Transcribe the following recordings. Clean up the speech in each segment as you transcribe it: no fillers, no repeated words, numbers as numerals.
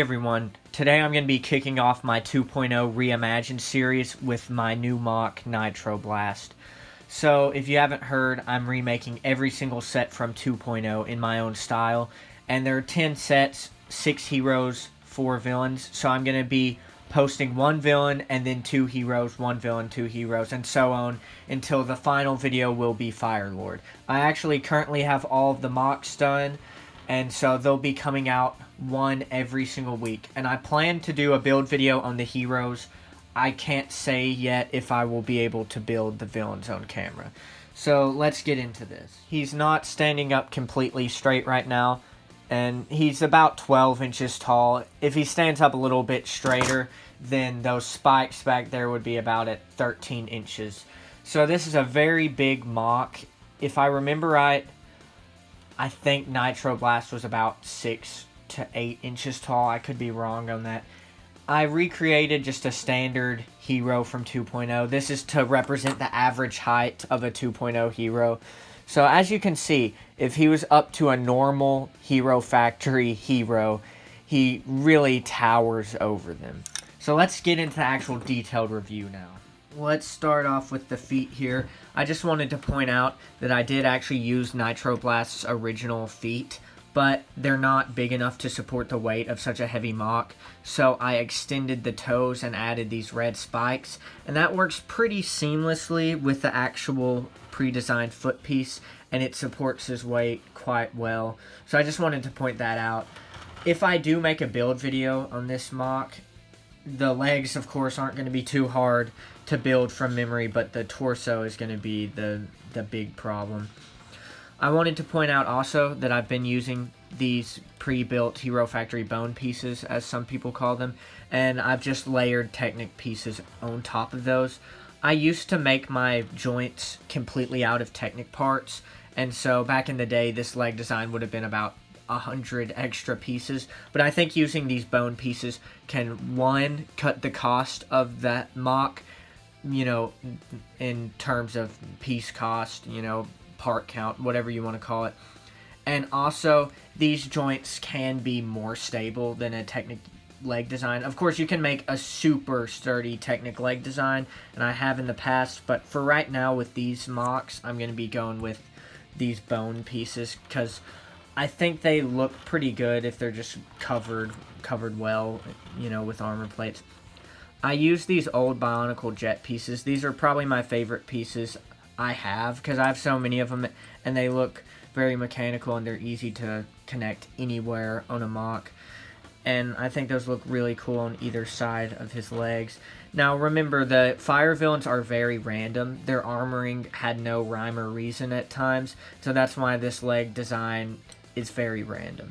Hey everyone, today I'm going to be kicking off my 2.0 Reimagined series with my new MOC Nitroblast. So if you haven't heard, I'm remaking every single set from 2.0 in my own style, and there are 10 sets, 6 heroes, 4 villains, so I'm going to be posting 1 villain and then 2 heroes, 1 villain, 2 heroes, and so on until the final video will be Firelord. I actually currently have all of the MOCs done, and so they'll be coming out one every single week. And I plan to do a build video on the heroes. I can't say yet if I will be able to build the villains on camera. So let's get into this. He's not standing up completely straight right now, and he's about 12 inches tall. If he stands up a little bit straighter, then those spikes back there would be about at 13 inches. So this is a very big MOC. If I remember right, I think Nitroblast was about 6 to 8 inches tall. I could be wrong on that. I recreated just a standard hero from 2.0. This is to represent the average height of a 2.0 hero. So as you can see, if he was up to a normal Hero Factory hero, he really towers over them. So let's get into the actual detailed review now. Let's start off with the feet here. I just wanted to point out that I did actually use Nitroblast's original feet, but they're not big enough to support the weight of such a heavy MOC, so I extended the toes and added these red spikes, and that works pretty seamlessly with the actual pre-designed foot piece, and it supports his weight quite well. So I just wanted to point that out. If I do make a build video on this MOC, the legs, of course, aren't going to be too hard to build from memory, but the torso is going to be the big problem. I wanted to point out also that I've been using these pre-built Hero Factory bone pieces, as some people call them, and I've just layered Technic pieces on top of those. I used to make my joints completely out of Technic parts, and so back in the day, this leg design would have been about 100 extra pieces, but I think using these bone pieces can, one, cut the cost of that MOC, you know, in terms of piece cost, you know, part count, whatever you want to call it, and also these joints can be more stable than a Technic leg design. Of course, you can make a super sturdy Technic leg design, and I have in the past, but for right now with these MOCs, I'm going to be going with these bone pieces because I think they look pretty good if they're just covered well, you know, with armor plates. I use these old Bionicle jet pieces. These are probably my favorite pieces I have because I have so many of them, and they look very mechanical and they're easy to connect anywhere on a MOC. And I think those look really cool on either side of his legs. Now remember, the fire villains are very random. Their armoring had no rhyme or reason at times, so that's why this leg design is very random.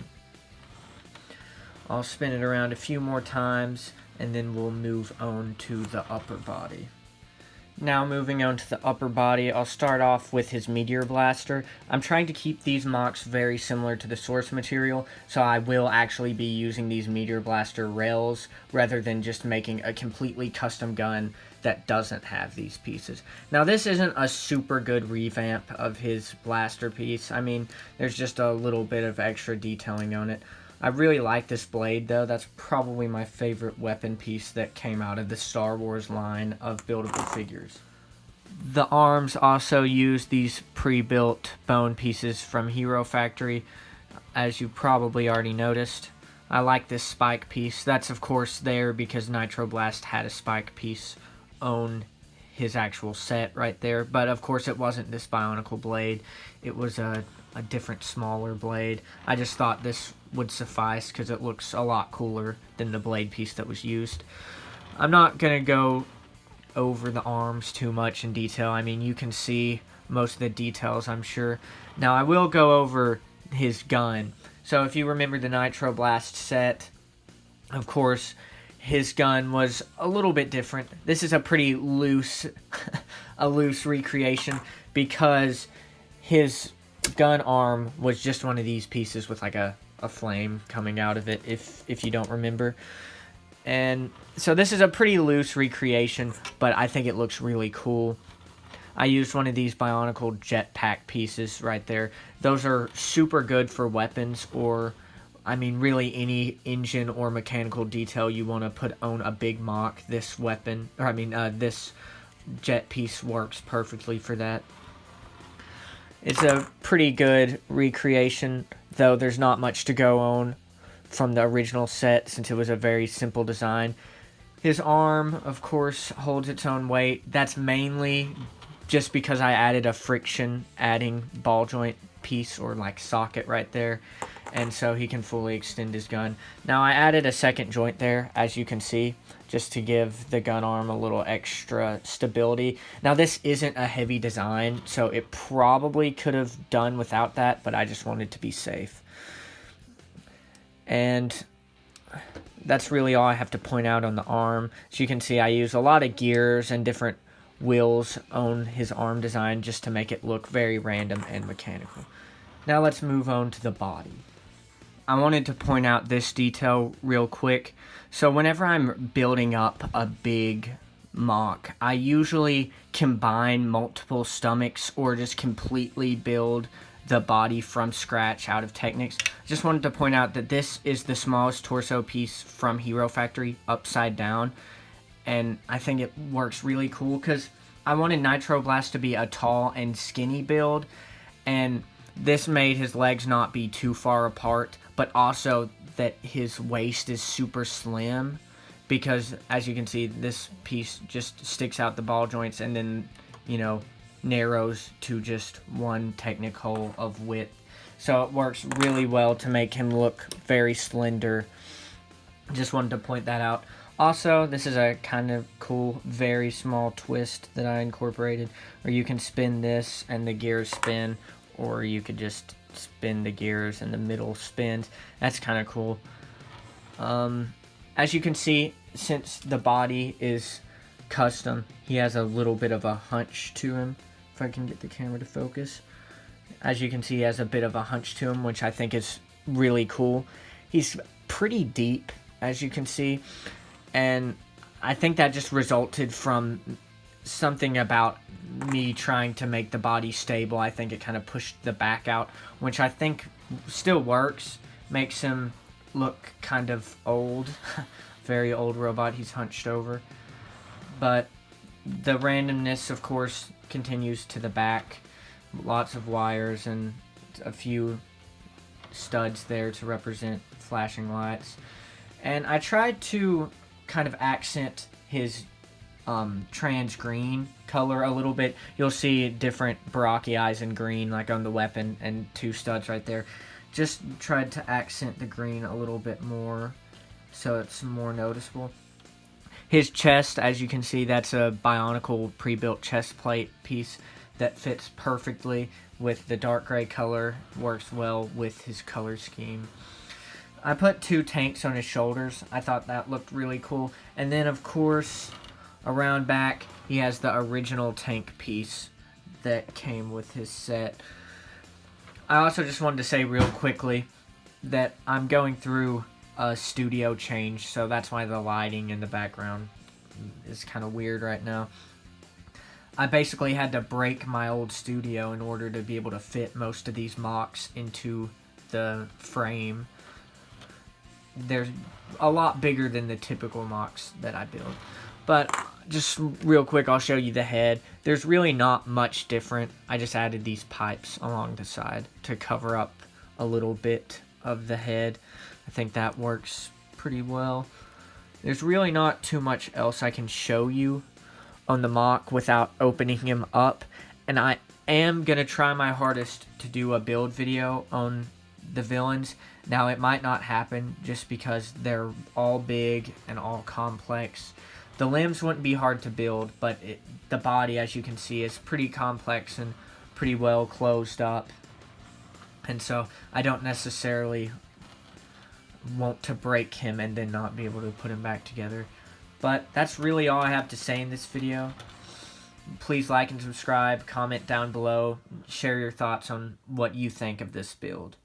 I'll spin it around a few more times and then we'll move on to the upper body. Now moving on to the upper body, I'll start off with his Meteor Blaster. I'm trying to keep these MOCs very similar to the source material, so I will actually be using these Meteor Blaster rails rather than just making a completely custom gun that doesn't have these pieces. Now this isn't a super good revamp of his blaster piece. I mean, there's just a little bit of extra detailing on it. I really like this blade though. That's probably my favorite weapon piece that came out of the Star Wars line of buildable figures. The arms also use these pre-built bone pieces from Hero Factory, as you probably already noticed. I like this spike piece. That's of course there because Nitroblast had a spike piece on his actual set right there, but of course it wasn't this Bionicle blade. It was a different smaller blade. I just thought this would suffice because it looks a lot cooler than the blade piece that was used. I'm not gonna go over the arms too much in detail. I mean, you can see most of the details, I'm sure. Now I will go over his gun. So if you remember the Nitroblast set, of course his gun was a little bit different. This is a pretty loose a loose recreation because his gun arm was just one of these pieces with like a flame coming out of it, if you don't remember. And so this is a pretty loose recreation, but I think it looks really cool. I used one of these Bionicle jetpack pieces right there. Those are super good for weapons or I mean, really any engine or mechanical detail you want to put on a big MOC, this weapon, or I mean, this jet piece works perfectly for that. It's a pretty good recreation, though there's not much to go on from the original set since it was a very simple design. His arm, of course, holds its own weight. That's mainly just because I added a friction adding ball joint piece or like socket right there, and so he can fully extend his gun. Now I added a second joint there, as you can see, just to give the gun arm a little extra stability. Now this isn't a heavy design, so it probably could have done without that, but I just wanted to be safe. And that's really all I have to point out on the arm. As you can see, I use a lot of gears and different wheels on his arm design just to make it look very random and mechanical. Now let's move on to the body. I wanted to point out this detail real quick. So whenever I'm building up a big MOC, I usually combine multiple stomachs or just completely build the body from scratch out of Technics. Just wanted to point out that this is the smallest torso piece from Hero Factory, upside down, and I think it works really cool because I wanted Nitroblast to be a tall and skinny build, and this made his legs not be too far apart, but also that his waist is super slim, because as you can see, this piece just sticks out the ball joints and then, you know, narrows to just one Technic hole of width. So it works really well to make him look very slender. Just wanted to point that out. Also, this is a kind of cool, very small twist that I incorporated, where you can spin this and the gears spin, or you could just spin the gears and the middle spins. That's kind of cool. As you can see, since the body is custom, he has a little bit of a hunch to him. If I can get the camera to focus. As you can see, he has a bit of a hunch to him, which I think is really cool. He's pretty deep, as you can see, and I think that just resulted from something about me trying to make the body stable. I think it kind of pushed the back out, which I think still works. Makes him look kind of old. Very old robot. He's hunched over. But the randomness, of course, continues to the back. Lots of wires and a few studs there to represent flashing lights. And I tried to kind of accent his trans green color a little bit. You'll see different Baraki eyes in green, like on the weapon, and two studs right there. Just tried to accent the green a little bit more so it's more noticeable. His chest, as you can see, that's a Bionicle pre-built chest plate piece that fits perfectly with the dark gray color. Works well with his color scheme. I put two tanks on his shoulders. I thought that looked really cool. And then, of course, around back, he has the original tank piece that came with his set. I also just wanted to say real quickly that I'm going through a studio change, so that's why the lighting in the background is kind of weird right now. I basically had to break my old studio in order to be able to fit most of these MOCs into the frame. They're a lot bigger than the typical MOCs that I build. But just real quick, I'll show you the head. There's really not much different. I just added these pipes along the side to cover up a little bit of the head. I think that works pretty well. There's really not too much else I can show you on the MOC without opening him up. And I am going to try my hardest to do a build video on the villains. Now, it might not happen just because they're all big and all complex. The limbs wouldn't be hard to build, but the body, as you can see, is pretty complex and pretty well closed up. And so I don't necessarily want to break him and then not be able to put him back together. But that's really all I have to say in this video. Please like and subscribe, comment down below, share your thoughts on what you think of this build.